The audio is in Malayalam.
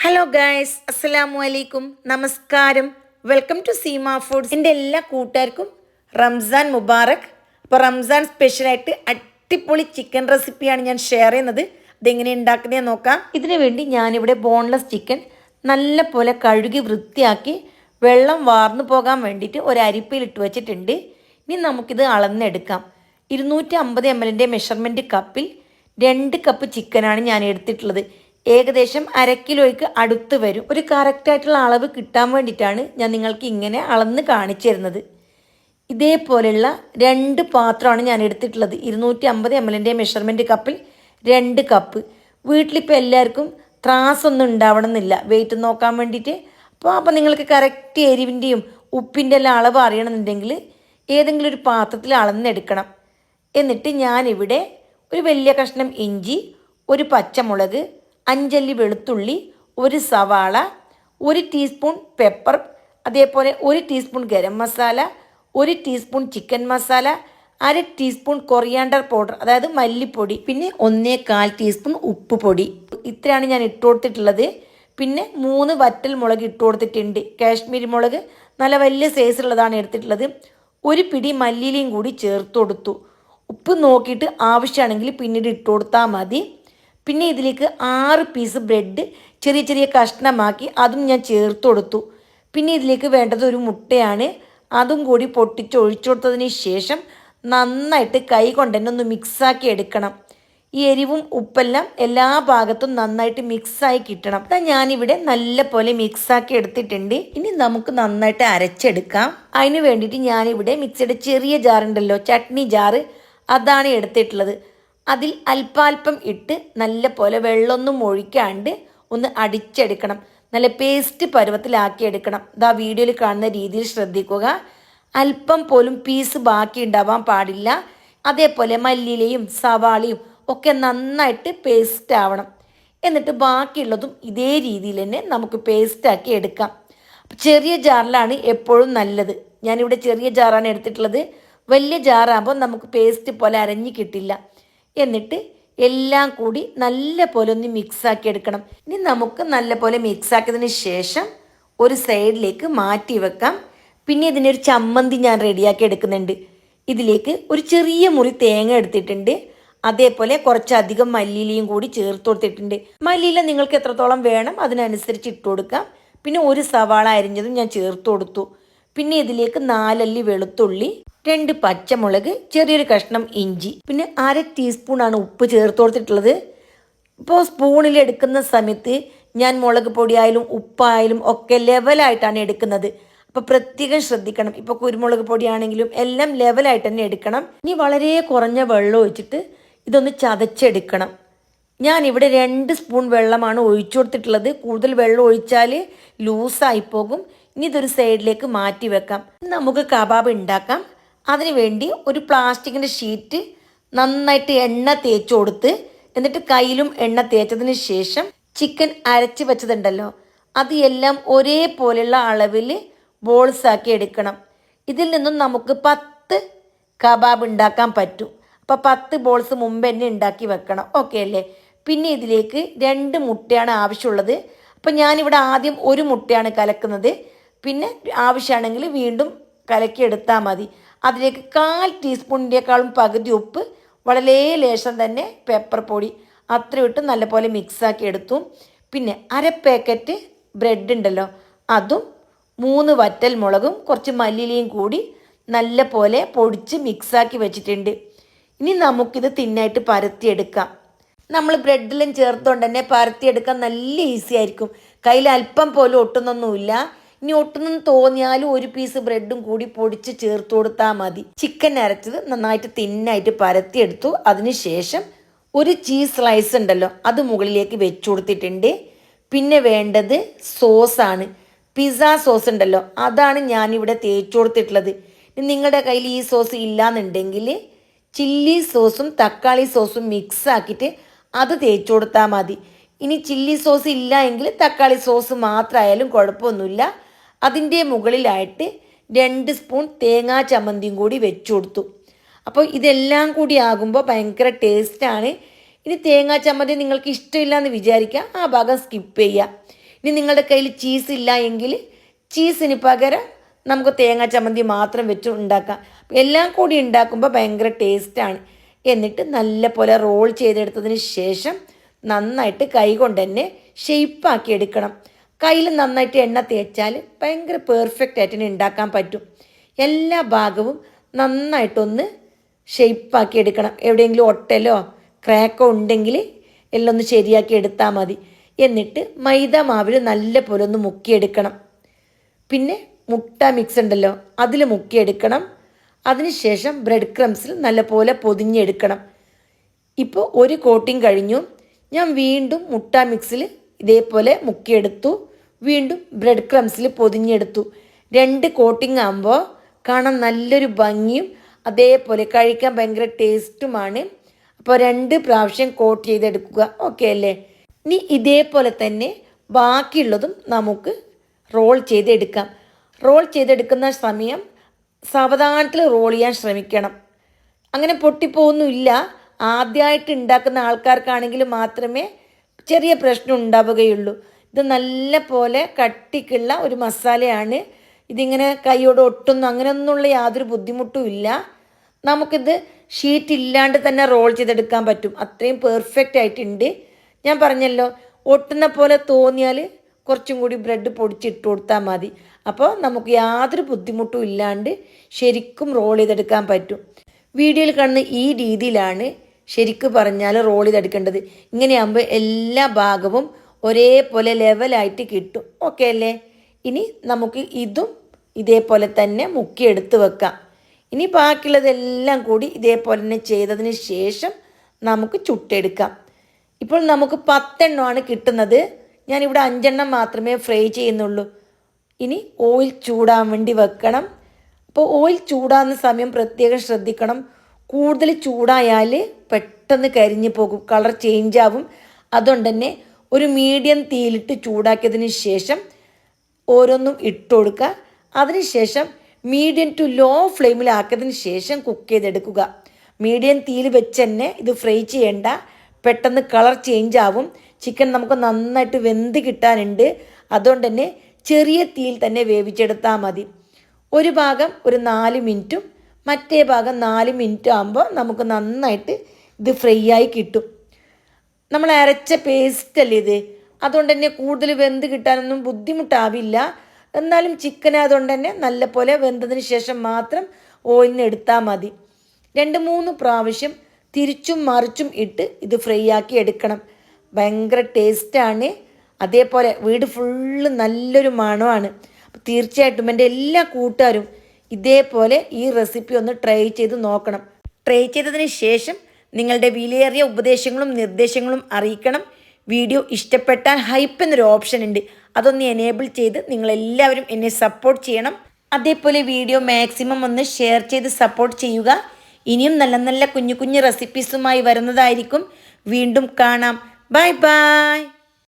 ഹലോ ഗായ്സ്, അസ്സലാമു അലൈക്കും, നമസ്കാരം. Welcome to Seema Foods. എൻ്റെ എല്ലാ കൂട്ടുകാർക്കും റംസാൻ മുബാറക്. അപ്പോൾ റംസാൻ സ്പെഷ്യലായിട്ട് അടിപൊളി ചിക്കൻ റെസിപ്പിയാണ് ഞാൻ ഷെയർ ചെയ്യുന്നത്. അതെങ്ങനെ ഉണ്ടാക്കുന്നതെന്ന് നോക്കാം. ഇതിനു വേണ്ടി ഞാനിവിടെ ബോൺലെസ് ചിക്കൻ നല്ല പോലെ കഴുകി വൃത്തിയാക്കി വെള്ളം വാർന്നു പോകാൻ വേണ്ടിയിട്ട് ഒരു അരിപ്പയിൽ ഇട്ട് വെച്ചിട്ടുണ്ട്. ഇനി നമുക്കിത് അളന്നെടുക്കാം. 250 ml മെഷർമെൻറ്റ് കപ്പിൽ 2 കപ്പ് ചിക്കനാണ് ഞാൻ എടുത്തിട്ടുള്ളത്. ഏകദേശം 1/2 കിലോയ്ക്ക് അടുത്ത് വരും. ഒരു കറക്റ്റായിട്ടുള്ള അളവ് കിട്ടാൻ വേണ്ടിയിട്ടാണ് ഞാൻ നിങ്ങൾക്ക് ഇങ്ങനെ അളന്ന് കാണിച്ചു തരുന്നത്. ഇതേപോലെയുള്ള 2 പാത്രമാണ് ഞാൻ എടുത്തിട്ടുള്ളത്. 250 ml മെഷർമെൻറ്റ് കപ്പിൽ 2 കപ്പ്. വീട്ടിലിപ്പോൾ എല്ലാവർക്കും ത്രാസൊന്നും ഉണ്ടാവണമെന്നില്ല വെയിറ്റ് നോക്കാൻ വേണ്ടിയിട്ട്. അപ്പോൾ നിങ്ങൾക്ക് കറക്റ്റ് എരിവിൻ്റെയും ഉപ്പിൻ്റെ എല്ലാം അളവ് അറിയണമെന്നുണ്ടെങ്കിൽ ഏതെങ്കിലും ഒരു പാത്രത്തിൽ അളന്നെടുക്കണം. എന്നിട്ട് ഞാനിവിടെ ഒരു വലിയ കഷ്ണം ഇഞ്ചി, ഒരു പച്ചമുളക്, 5 അല്ലി വെളുത്തുള്ളി, ഒരു സവാള, 1 ടീസ്പൂൺ പെപ്പർ, അതേപോലെ 1 teaspoon garam masala, 1 teaspoon chicken masala, 1/2 teaspoon coriander powder അതായത് മല്ലിപ്പൊടി, പിന്നെ 1/4 ടീസ്പൂൺ ഉപ്പ് പൊടി. ഇത്രയാണ് ഞാൻ ഇട്ട് കൊടുത്തിട്ടുള്ളത്. പിന്നെ 3 വറ്റൽ മുളക് ഇട്ട് കൊടുത്തിട്ടുണ്ട്. കാശ്മീരി മുളക് നല്ല വലിയ സൈസുള്ളതാണ് എടുത്തിട്ടുള്ളത്. 1 പിടി മല്ലിയിലയും കൂടി ചേർത്ത് കൊടുത്തു. ഉപ്പ് നോക്കിയിട്ട് ആവശ്യമാണെങ്കിൽ പിന്നീട് ഇട്ട് കൊടുത്താൽ മതി. പിന്നെ ഇതിലേക്ക് 6 പീസ് ബ്രെഡ് ചെറിയ ചെറിയ കഷ്ണമാക്കി അതും ഞാൻ ചേർത്ത് കൊടുത്തു. പിന്നെ ഇതിലേക്ക് വേണ്ടത് ഒരു മുട്ടയാണ്. അതും കൂടി പൊട്ടിച്ച് ഒഴിച്ചു കൊടുത്തതിന് ശേഷം നന്നായിട്ട് കൈ കൊണ്ട് തന്നെ ഒന്ന് മിക്സാക്കി എടുക്കണം. ഈ എരിവും ഉപ്പെല്ലാം എല്ലാ ഭാഗത്തും നന്നായിട്ട് മിക്സായി കിട്ടണം. ഞാനിവിടെ നല്ല പോലെ മിക്സാക്കി എടുത്തിട്ടുണ്ട്. ഇനി നമുക്ക് നന്നായിട്ട് അരച്ചെടുക്കാം. അതിന് വേണ്ടിയിട്ട് ഞാനിവിടെ മിക്സിയുടെ ചെറിയ ജാറുണ്ടല്ലോ, ചട്നി ജാറ്, അതാണ് എടുത്തിട്ടുള്ളത്. അതിൽ അല്പാൽപ്പം ഇട്ട് നല്ല പോലെ വെള്ളമൊന്നും ഒഴിക്കാണ്ട് ഒന്ന് അടിച്ചെടുക്കണം. നല്ല പേസ്റ്റ് പരുവത്തിലാക്കി എടുക്കണം. ഇതാ വീഡിയോയിൽ കാണുന്ന രീതിയിൽ ശ്രദ്ധിക്കുക. അല്പം പോലും പീസ് ബാക്കി ഉണ്ടാവാൻ പാടില്ല. അതേപോലെ മല്ലിയിലയും സവാളയും ഒക്കെ നന്നായിട്ട് പേസ്റ്റ് ആവണം. എന്നിട്ട് ബാക്കിയുള്ളതും ഇതേ രീതിയിൽ തന്നെ നമുക്ക് പേസ്റ്റാക്കി എടുക്കാം. ചെറിയ ജാറിലാണ് എപ്പോഴും നല്ലത്. ഞാനിവിടെ ചെറിയ ജാറാണ് എടുത്തിട്ടുള്ളത്. വലിയ ജാറാകുമ്പോൾ നമുക്ക് പേസ്റ്റ് പോലെ അരഞ്ഞു കിട്ടില്ല. എന്നിട്ട് എല്ലാം കൂടി നല്ല പോലെ ഒന്ന് മിക്സാക്കി എടുക്കണം. ഇനി നമുക്ക് നല്ല പോലെ മിക്സാക്കിയതിന് ശേഷം ഒരു സൈഡിലേക്ക് മാറ്റി വെക്കാം. പിന്നെ ഇതിനൊരു ചമ്മന്തി ഞാൻ റെഡിയാക്കി എടുക്കുന്നുണ്ട്. ഇതിലേക്ക് ഒരു ചെറിയ മുറി തേങ്ങ എടുത്തിട്ടുണ്ട്. അതേപോലെ കുറച്ചധികം മല്ലിയിലയും കൂടി ചേർത്ത് കൊടുത്തിട്ടുണ്ട്. മല്ലിയില നിങ്ങൾക്ക് എത്രത്തോളം വേണം അതിനനുസരിച്ച് ഇട്ട് കൊടുക്കാം. പിന്നെ ഒരു സവാള അരിഞ്ഞതും ഞാൻ ചേർത്ത് കൊടുത്തു. പിന്നെ ഇതിലേക്ക് 4 അല്ലി വെളുത്തുള്ളി, 2 പച്ചമുളക്, ചെറിയൊരു കഷ്ണം ഇഞ്ചി, പിന്നെ 1/2 ടീസ്പൂണാണ് ഉപ്പ് ചേർത്ത് കൊടുത്തിട്ടുള്ളത്. ഇപ്പോൾ സ്പൂണിൽ എടുക്കുന്ന സമയത്ത് ഞാൻ മുളക് പൊടിയായാലും ഉപ്പായാലും ഒക്കെ ലെവലായിട്ടാണ് എടുക്കുന്നത്. അപ്പോൾ പ്രത്യേകം ശ്രദ്ധിക്കണം. ഇപ്പോൾ കുരുമുളക് പൊടിയാണെങ്കിലും എല്ലാം ലെവലായിട്ട് തന്നെ എടുക്കണം. ഇനി വളരെ കുറഞ്ഞ വെള്ളം ഒഴിച്ചിട്ട് ഇതൊന്ന് ചതച്ചെടുക്കണം. ഞാനിവിടെ 2 സ്പൂൺ വെള്ളമാണ് ഒഴിച്ചു കൊടുത്തിട്ടുള്ളത്. കൂടുതൽ വെള്ളം ഒഴിച്ചാൽ ലൂസായി പോകും. ഇനി ഇതൊരു സൈഡിലേക്ക് മാറ്റി വെക്കാം. നമുക്ക് കബാബ് ഉണ്ടാക്കാം. അതിന് വേണ്ടി ഒരു പ്ലാസ്റ്റിക്കിൻ്റെ ഷീറ്റ് നന്നായിട്ട് എണ്ണ തേച്ച് കൊടുത്ത്, എന്നിട്ട് കയ്യിലും എണ്ണ തേച്ചതിന് ശേഷം ചിക്കൻ അരച്ച് വെച്ചതുണ്ടല്ലോ അത് എല്ലാം ഒരേപോലെയുള്ള അളവിൽ ബോൾസാക്കി എടുക്കണം. ഇതിൽ നിന്നും നമുക്ക് 10 കബാബ് ഉണ്ടാക്കാൻ പറ്റും. അപ്പോൾ 10 ബോൾസ് മുമ്പ് തന്നെ ഉണ്ടാക്കി വെക്കണം. ഓക്കെ അല്ലേ? പിന്നെ ഇതിലേക്ക് 2 മുട്ടയാണ് ആവശ്യമുള്ളത്. അപ്പോൾ ഞാനിവിടെ ആദ്യം 1 മുട്ടയാണ് കലക്കുന്നത്. പിന്നെ ആവശ്യമാണെങ്കിൽ വീണ്ടും കലക്കിയെടുത്താൽ മതി. അതിലേക്ക് 1/4 ടീസ്പൂണിൻ്റെക്കാളും പകുതി ഉപ്പ്, വളരെ ലേശം തന്നെ പെപ്പർ പൊടി, അത്ര ഇട്ട് നല്ലപോലെ മിക്സാക്കി എടുത്തു. പിന്നെ 1/2 പാക്കറ്റ് ബ്രെഡ് ഉണ്ടല്ലോ അതും 3 വറ്റൽ മുളകും കുറച്ച് മല്ലിയിലയും കൂടി നല്ല പോലെ പൊടിച്ച് മിക്സാക്കി വെച്ചിട്ടുണ്ട്. ഇനി നമുക്കിത് തിന്നായിട്ട് പരത്തിയെടുക്കാം. നമ്മൾ ബ്രെഡിലും ചേർത്തുകൊണ്ട് തന്നെ പരത്തിയെടുക്കാൻ നല്ല ഈസി ആയിരിക്കും. കയ്യിൽ അല്പം പോലും ഒട്ടുന്നൊന്നുമില്ല. ഇനി ഒട്ടുന്നെന്ന് തോന്നിയാലും 1 പീസ് ബ്രെഡും കൂടി പൊടിച്ച് ചേർത്ത് കൊടുത്താൽ മതി. ചിക്കൻ അരച്ചത് നന്നായിട്ട് തിന്നായിട്ട് പരത്തിയെടുത്തു. അതിനുശേഷം ഒരു ചീസ് സ്ലൈസ് ഉണ്ടല്ലോ അത് മുകളിലേക്ക് വെച്ചു കൊടുത്തിട്ടുണ്ട്. പിന്നെ വേണ്ടത് സോസാണ്. പിസ്സ സോസ് ഉണ്ടല്ലോ അതാണ് ഞാനിവിടെ തേച്ച് കൊടുത്തിട്ടുള്ളത്. നിങ്ങളുടെ കയ്യിൽ ഈ സോസ് ഇല്ലയെന്നുണ്ടെങ്കിൽ ചില്ലി സോസും തക്കാളി സോസും മിക്സ് ആക്കിയിട്ട് അത് തേച്ച് കൊടുത്താൽ മതി. ഇനി ചില്ലി സോസ് ഇല്ല എങ്കിൽ തക്കാളി സോസ് മാത്രമായാലും കുഴപ്പമൊന്നുമില്ല. അതിൻ്റെ മുകളിലായിട്ട് 2 സ്പൂൺ തേങ്ങാ ചമ്മന്തിയും കൂടി വെച്ചു കൊടുത്തു. അപ്പോൾ ഇതെല്ലാം കൂടി ആകുമ്പോൾ ഭയങ്കര ടേസ്റ്റാണ്. ഇനി തേങ്ങാ ചമ്മന്തി നിങ്ങൾക്ക് ഇഷ്ടമില്ല എന്ന് വിചാരിക്കുക, ആ ഭാഗം സ്കിപ്പ് ചെയ്യുക. ഇനി നിങ്ങളുടെ കയ്യിൽ ചീസ് ഇല്ല എങ്കിൽ ചീസിന് പകരം നമുക്ക് തേങ്ങാ ചമ്മന്തി മാത്രം വെച്ച് ഉണ്ടാക്കാം. എല്ലാം കൂടി ഉണ്ടാക്കുമ്പോൾ ഭയങ്കര ടേസ്റ്റാണ്. എന്നിട്ട് നല്ല പോലെ റോൾ ചെയ്തെടുത്തതിന് ശേഷം നന്നായിട്ട് കൈ കൊണ്ട് തന്നെ ഷെയ്പ്പാക്കി എടുക്കണം. കയ്യിൽ നന്നായിട്ട് എണ്ണ തേച്ചാൽ ഭയങ്കര പെർഫെക്റ്റ് ആയിട്ട് ഉണ്ടാക്കാൻ പറ്റും. എല്ലാ ഭാഗവും നന്നായിട്ടൊന്ന് ഷെയ്പ്പാക്കി എടുക്കണം. എവിടെയെങ്കിലും ഒട്ടലോ ക്രാക്കോ ഉണ്ടെങ്കിൽ എല്ലാം ഒന്ന് ശരിയാക്കി എടുത്താൽ മതി. എന്നിട്ട് മൈദ മാവിൽ നല്ല പോലെ ഒന്ന് മുക്കിയെടുക്കണം. പിന്നെ മുട്ട മിക്സ് ഉണ്ടല്ലോ അതിൽ മുക്കിയെടുക്കണം. അതിനുശേഷം ബ്രെഡ് ക്രംസിൽ നല്ലപോലെ പൊതിഞ്ഞെടുക്കണം. ഇപ്പോൾ ഒരു കോട്ടിങ് കഴിഞ്ഞു. ഞാൻ വീണ്ടും മുട്ട മിക്സിൽ ഇതേപോലെ മുക്കിയെടുത്തു. വീണ്ടും ബ്രെഡ് ക്രംസിൽ പൊതിഞ്ഞെടുത്തു. 2 കോട്ടിങ് ആകുമ്പോൾ കാണാൻ നല്ലൊരു ഭംഗിയും അതേപോലെ കഴിക്കാൻ ഭയങ്കര ടേസ്റ്റുമാണ്. അപ്പോൾ 2 പ്രാവശ്യം കോട്ട് ചെയ്തെടുക്കുക. ഓക്കെ അല്ലേ? ഇനി ഇതേപോലെ തന്നെ ബാക്കിയുള്ളതും നമുക്ക് റോൾ ചെയ്തെടുക്കാം. റോൾ ചെയ്തെടുക്കുന്ന സമയം സാവധാനത്തിൽ റോൾ ചെയ്യാൻ ശ്രമിക്കണം. അങ്ങനെ പൊട്ടിപ്പോകുന്നില്ല. ആദ്യമായിട്ട് ഉണ്ടാക്കുന്ന ആൾക്കാർക്കാണെങ്കിൽ മാത്രമേ ചെറിയ പ്രശ്നം ഉണ്ടാവുകയുള്ളൂ. ഇത് നല്ല പോലെ കട്ടിക്കുള്ള ഒരു മസാലയാണ്. ഇതിങ്ങനെ കൈയോട് ഒട്ടുന്നു അങ്ങനെയൊന്നുള്ള യാതൊരു ബുദ്ധിമുട്ടും ഇല്ല. നമുക്കിത് ഷീറ്റ് ഇല്ലാണ്ട് തന്നെ റോൾ ചെയ്തെടുക്കാൻ പറ്റും. അത്രയും പെർഫെക്റ്റ് ആയിട്ടുണ്ട്. ഞാൻ പറഞ്ഞല്ലോ, ഒട്ടുന്ന പോലെ തോന്നിയാൽ കുറച്ചും കൂടി ബ്രെഡ് പൊടിച്ചിട്ട് കൊടുത്താൽ മതി. അപ്പോൾ നമുക്ക് യാതൊരു ബുദ്ധിമുട്ടും ഇല്ലാണ്ട് ശരിക്കും റോൾ ചെയ്തെടുക്കാൻ പറ്റും. വീഡിയോയിൽ കാണുന്ന ഈ രീതിയിലാണ് ശരിക്കും പറഞ്ഞാൽ റോൾ ചെയ്തെടുക്കേണ്ടത്. ഇങ്ങനെയാകുമ്പോൾ എല്ലാ ഭാഗവും ഒരേപോലെ ലെവലായിട്ട് കിട്ടും. ഓക്കെ അല്ലേ? ഇനി നമുക്ക് ഇതും ഇതേപോലെ തന്നെ മുക്കിയെടുത്ത് വെക്കാം. ഇനി ബാക്കിയുള്ളതെല്ലാം കൂടി ഇതേപോലെ തന്നെ ചെയ്തതിന് ശേഷം നമുക്ക് ചുട്ടെടുക്കാം. ഇപ്പോൾ നമുക്ക് 10 എണ്ണമാണ് കിട്ടുന്നത്. ഞാനിവിടെ 5 എണ്ണം മാത്രമേ ഫ്രൈ ചെയ്യുന്നുള്ളൂ. ഇനി ഓയിൽ ചൂടാൻ വേണ്ടി വെക്കണം. അപ്പോൾ ഓയിൽ ചൂടാകുന്ന സമയം പ്രത്യേകം ശ്രദ്ധിക്കണം. കൂടുതൽ ചൂടായാൽ പെട്ടെന്ന് കരിഞ്ഞു പോകും, കളർ ചേഞ്ച് ആവും. അതുകൊണ്ട് തന്നെ ഒരു മീഡിയം തീയിലിട്ട് ചൂടാക്കിയതിന് ശേഷം ഓരോന്നും ഇട്ട് കൊടുക്കുക. അതിനുശേഷം മീഡിയം ടു ലോ ഫ്ലെയിമിലാക്കിയതിന് ശേഷം കുക്ക് ചെയ്തെടുക്കുക. മീഡിയം തീയിൽ വെച്ച് തന്നെ ഇത് ഫ്രൈ ചെയ്യേണ്ട, പെട്ടെന്ന് കളർ ചേഞ്ച് ആവും. ചിക്കൻ നമുക്ക് നന്നായിട്ട് വെന്ത് കിട്ടാനുണ്ട്. അതുകൊണ്ട് തന്നെ ചെറിയ തീയിൽ തന്നെ വേവിച്ചെടുത്താൽ മതി. ഒരു ഭാഗം ഒരു 4 മിനിറ്റും മറ്റേ ഭാഗം 4 മിനിറ്റും ആകുമ്പോൾ നമുക്ക് നന്നായിട്ട് ഇത് ഫ്രൈ ആയി കിട്ടും. നമ്മൾ അരച്ച പേസ്റ്റ് അല്ലേ ഇത്, അതുകൊണ്ട് തന്നെ കൂടുതൽ വെന്ത് കിട്ടാനൊന്നും ബുദ്ധിമുട്ടാവില്ല. എന്നാലും ചിക്കൻ അതുകൊണ്ട് തന്നെ നല്ലപോലെ വെന്തതിന് ശേഷം മാത്രം ഓയിലിൽ നിന്ന് എടുത്താൽ മതി. 2-3 പ്രാവശ്യം തിരിച്ചും മറിച്ചും ഇട്ട് ഇത് ഫ്രൈ ആക്കി എടുക്കണം. ഭയങ്കര ടേസ്റ്റാണ്. അതേപോലെ വീട് ഫുള്ള് നല്ലൊരു മണമാണ്. അപ്പോൾ തീർച്ചയായിട്ടും എൻ്റെ എല്ലാ കൂട്ടുകാരും ഇതേപോലെ ഈ റെസിപ്പി ഒന്ന് ട്രൈ ചെയ്ത് നോക്കണം. ട്രൈ ചെയ്തതിന് ശേഷം നിങ്ങളുടെ വിലയേറിയ ഉപദേശങ്ങളും നിർദ്ദേശങ്ങളും അറിയിക്കണം. വീഡിയോ ഇഷ്ടപ്പെട്ടാൽ ഹൈപ്പ് എന്നൊരു ഓപ്ഷൻ ഉണ്ട്, അതൊന്ന് എനേബിൾ ചെയ്ത് നിങ്ങളെല്ലാവരും എന്നെ സപ്പോർട്ട് ചെയ്യണം. അതേപോലെ വീഡിയോ മാക്സിമം ഒന്ന് ഷെയർ ചെയ്ത് സപ്പോർട്ട് ചെയ്യുക. ഇനിയും നല്ല നല്ല കുഞ്ഞു കുഞ്ഞു റെസിപ്പീസുമായി വരുന്നതായിരിക്കും. വീണ്ടും കാണാം. Bye bye.